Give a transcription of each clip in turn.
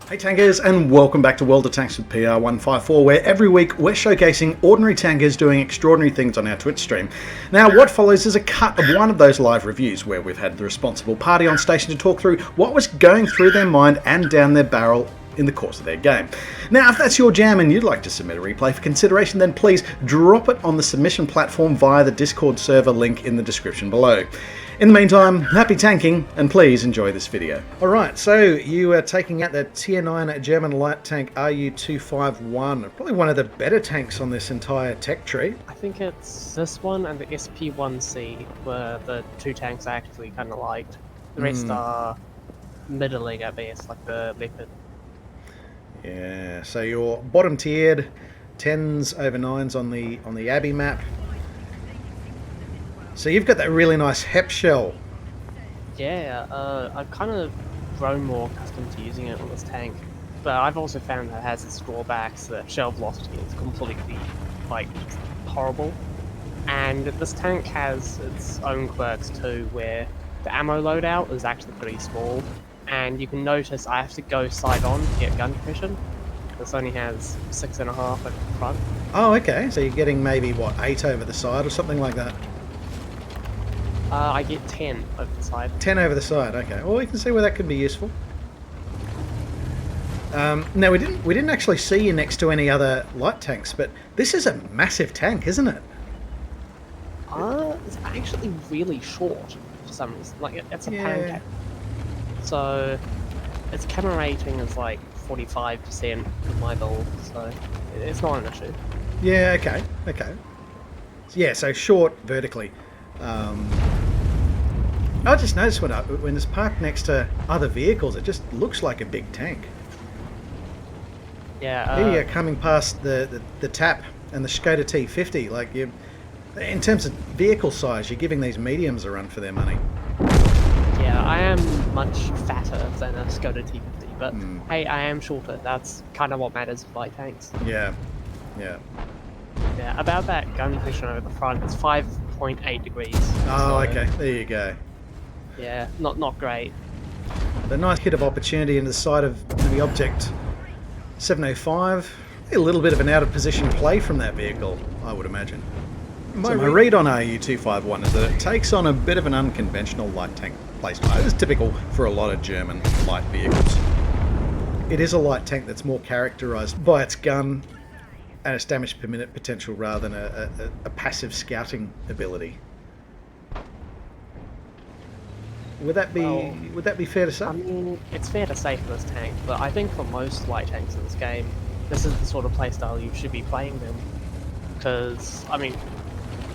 Hey tankers, and welcome back to World of Tanks with PR154, where every week we're showcasing ordinary tankers doing extraordinary things on our Twitch stream. Now what follows is a cut of one of those live reviews where we've had the responsible party on station to talk through what was going through their mind and down their barrel in the course of their game. Now if that's your jam and you'd like to submit a replay for consideration, then please drop it on the submission platform via the Discord server link in the description below. In the meantime, happy tanking, and please enjoy this video. Alright, so you are taking out the Tier 9 German light tank RU251, probably one of the better tanks on this entire tech tree. I think it's this one and the SP1C were the two tanks I actually kind of liked. The rest are middling at best, like the Leopard. Yeah, so your bottom tiered 10s over 9s on the Abbey map. So you've got that really nice HEP shell. Yeah, I've kind of grown more accustomed to using it on this tank, but I've also found that it has its drawbacks. The shell velocity is completely, like, horrible. And this tank has its own quirks too, where the ammo loadout is actually pretty small, and you can notice I have to go side on to get gun compression. This only has 6.5 at the front. Oh, okay. So you're getting maybe, what, 8 over the side or something like that? I get 10 over the side. 10 over the side, okay. Well, we can see where that could be useful. Now, we didn't actually see you next to any other light tanks, but this is a massive tank, isn't it? It's actually really short for some reason. Like, it's a pancake. So, its camera rating is like 45% of my build, so it's not an issue. Yeah, okay. Yeah, so short vertically. I just noticed when it's parked next to other vehicles, it just looks like a big tank. Yeah. Here you're coming past the TAP and the Skoda T50. Like, in terms of vehicle size, you're giving these mediums a run for their money. Yeah, I am much fatter than a Skoda T50, but hey, I am shorter. That's kind of what matters for light tanks. Yeah. Yeah, about that gun position over the front, it's 5.8 degrees. Oh, so, okay. There you go. Yeah, not great. The nice hit of opportunity into the side of the object 705. A little bit of an out of position play from that vehicle, I would imagine. My read on RU251 is that it takes on a bit of an unconventional light tank playstyle. It's typical for a lot of German light vehicles. It is a light tank that's more characterised by its gun and its damage per minute potential rather than a passive scouting ability. Would that be fair to say? I mean, it's fair to say for this tank, but I think for most light tanks in this game, this is the sort of playstyle you should be playing them. Because, I mean,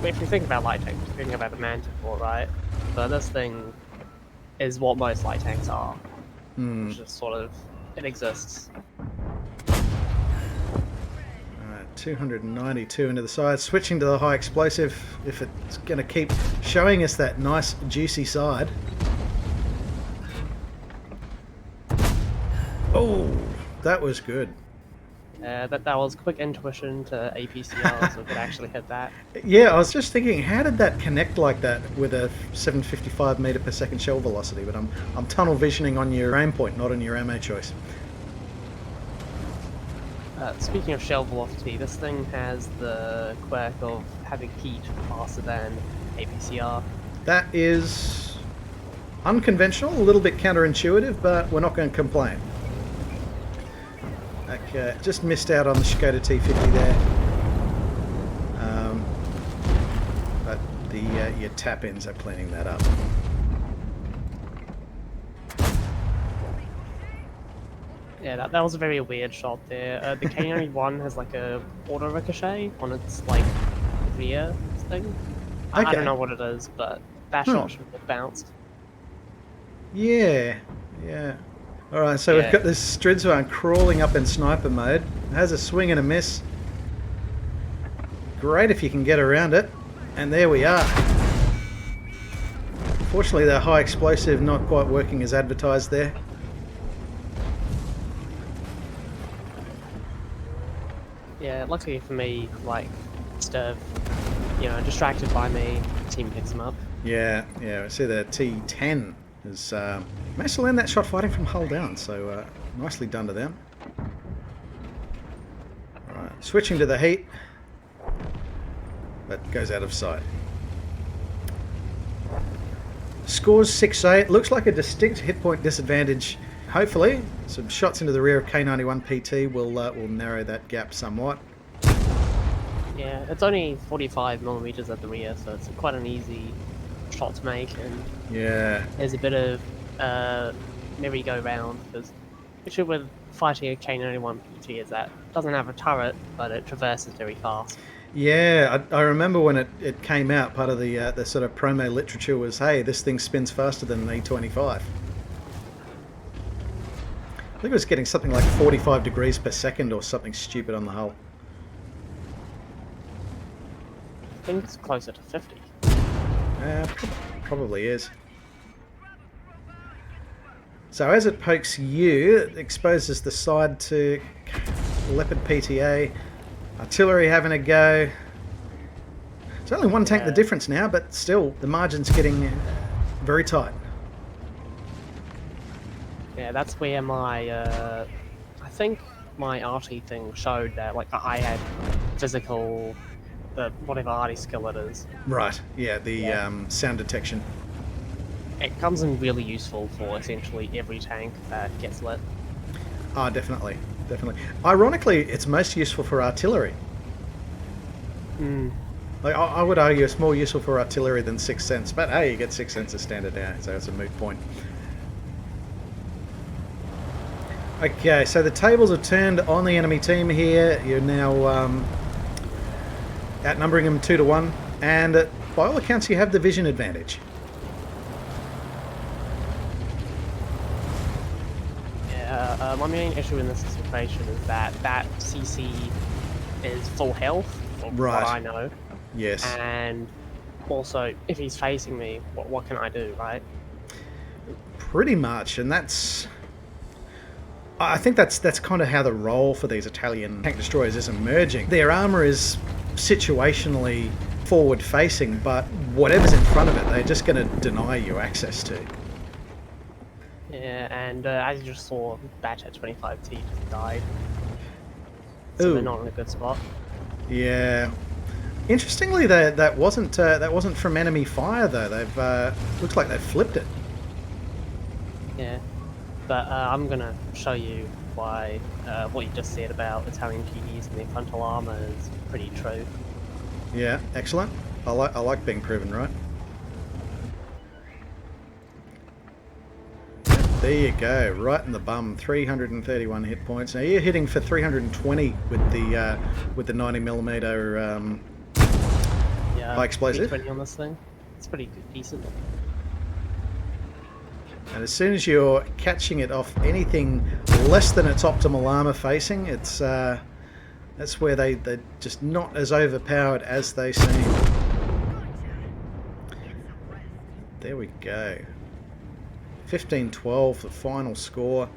if you think about light tanks, you're thinking about the Manti, right? But this thing is what most light tanks are. Which is sort of, it exists. 292 into the side, switching to the high explosive if it's going to keep showing us that nice juicy side. Oh, that was good. That was quick intuition to APCR, so it could actually hit that. Yeah, I was just thinking, how did that connect like that with a 755 meter per second shell velocity? But I'm tunnel visioning on your aim point, not on your ammo choice. Speaking of shell velocity, this thing has the quirk of having heat faster than APCR. That is unconventional, a little bit counterintuitive, but we're not going to complain. Okay, just missed out on the Skoda T50 there. But your tap ends are cleaning that up. Yeah, that was a very weird shot there. The K91 has like a auto ricochet on its like rear thing. Okay. I don't know what it is, but that shot should have bounced. Yeah. Alright, so we've got this Stridswan crawling up in sniper mode. It has a swing and a miss. Great if you can get around it. And there we are. Fortunately, the high explosive not quite working as advertised there. Yeah, luckily for me, like, instead of, distracted by me, the team picks him up. Yeah, I see the T10 has managed to land that shot fighting from hull down, so Nicely done to them. Alright, switching to the heat. But goes out of sight. Scores 6-8. Looks like a distinct hit point disadvantage. Hopefully, some shots into the rear of K91 PT will narrow that gap somewhat. Yeah, it's only 45 millimeters at the rear, so it's quite an easy shot to make, and Yeah. there's a bit of merry-go-round, because the issue with fighting a K91 PT is that it doesn't have a turret, but it traverses very fast. Yeah, I remember when it came out, part of the sort of promo literature was, hey, this thing spins faster than an E25. I think it was getting something like 45 degrees per second or something stupid on the hull. I think it's closer to 50. Probably is. So as it pokes you, it exposes the side to Leopard PTA. Artillery having a go. It's only one tank the difference now, but still, the margin's getting very tight. Yeah, that's where my, I think my arty thing showed that, like, I had physical, whatever arty skill it is. Right, yeah, the sound detection. It comes in really useful for essentially every tank that gets lit. Ah, definitely, definitely. Ironically, it's most useful for artillery. Like, I would argue it's more useful for artillery than Sixth Sense, but hey, you get Sixth Sense as standard now, so it's a moot point. Okay, so the tables are turned on the enemy team here. You're now outnumbering them 2-1, and by all accounts, you have the vision advantage. My main issue in this situation is that CC is full health, from what I know. Yes. And also, if he's facing me, what can I do, right? Pretty much, and I think that's kind of how the role for these Italian tank destroyers is emerging. Their armour is situationally forward-facing, but whatever's in front of it, they're just going to deny you access to. Yeah, and as you just saw, Batch 25T just died. So they're not in a good spot. Yeah. Interestingly, that wasn't from enemy fire though. They've looks like they've flipped it. Yeah, but I'm gonna show you why what you just said about Italian PDs and their frontal armor is pretty true. Yeah, excellent. I like being proven right. There you go, right in the bum. 331 hit points. Now you're hitting for 320 with the 90mm high explosive. 320 on this thing. It's pretty good, decent. And as soon as you're catching it off anything less than its optimal armor facing, it's that's where they're just not as overpowered as they seem. There we go. 15-12, the final score.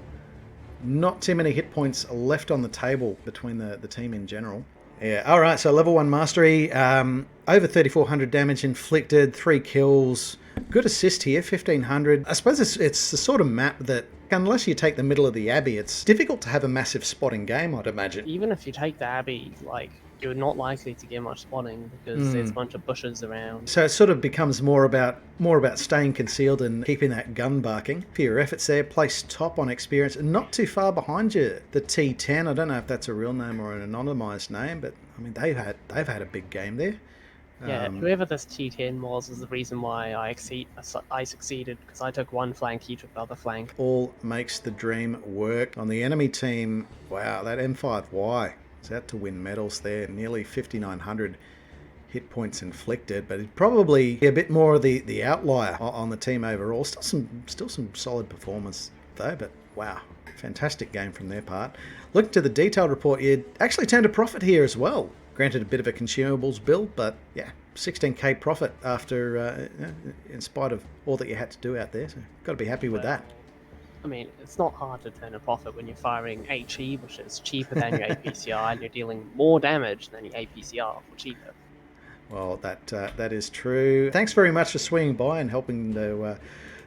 Not too many hit points left on the table between the team in general. Yeah, alright, so level 1 mastery. Over 3,400 damage inflicted, 3 kills. Good assist here, 1,500. I suppose it's the sort of map that, unless you take the middle of the Abbey, it's difficult to have a massive spotting game, I'd imagine. Even if you take the Abbey, like, you're not likely to get much spotting because there's a bunch of bushes around. So it sort of becomes more about staying concealed and keeping that gun barking. For your efforts there, place top on experience, and not too far behind you, the T10. I don't know if that's a real name or an anonymised name, but I mean they've had a big game there. Yeah, whoever this T10 was is the reason why I succeeded, because I took one flank, he took the other flank. All makes the dream work. On the enemy team, wow, that M5Y is out to win medals there. Nearly 5,900 hit points inflicted, but it'd probably be a bit more of the outlier on the team overall. Still some solid performance though, but wow, fantastic game from their part. Looking to the detailed report, you'd actually turned a profit here as well. Granted, a bit of a consumables build, but yeah, 16k profit after, in spite of all that you had to do out there. So got to be happy with that. I mean, it's not hard to turn a profit when you're firing HE, which is cheaper than your APCR, and you're dealing more damage than your APCR for cheaper. Well, that is true. Thanks very much for swinging by and helping to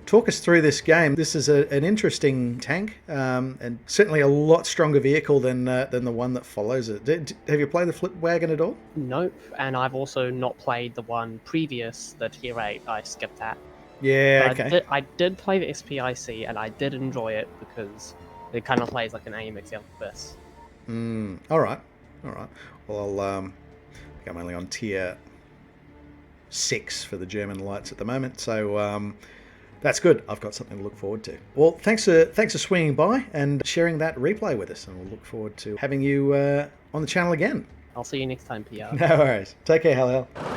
talk us through this game. This is an interesting tank, and certainly a lot stronger vehicle than the one that follows it. Have you played the Flip Wagon at all? Nope, and I've also not played the one previous, the Tier 8. I skipped that. Yeah, But okay. I did play the SPIC, and I did enjoy it because it kind of plays like an AMX Elvis. All right. Well, I think I'm only on tier 6 for the German lights at the moment, so that's good. I've got something to look forward to. Well, thanks for swinging by and sharing that replay with us, and we'll look forward to having you on the channel again. I'll see you next time, PR. No worries. Take care, Helohel.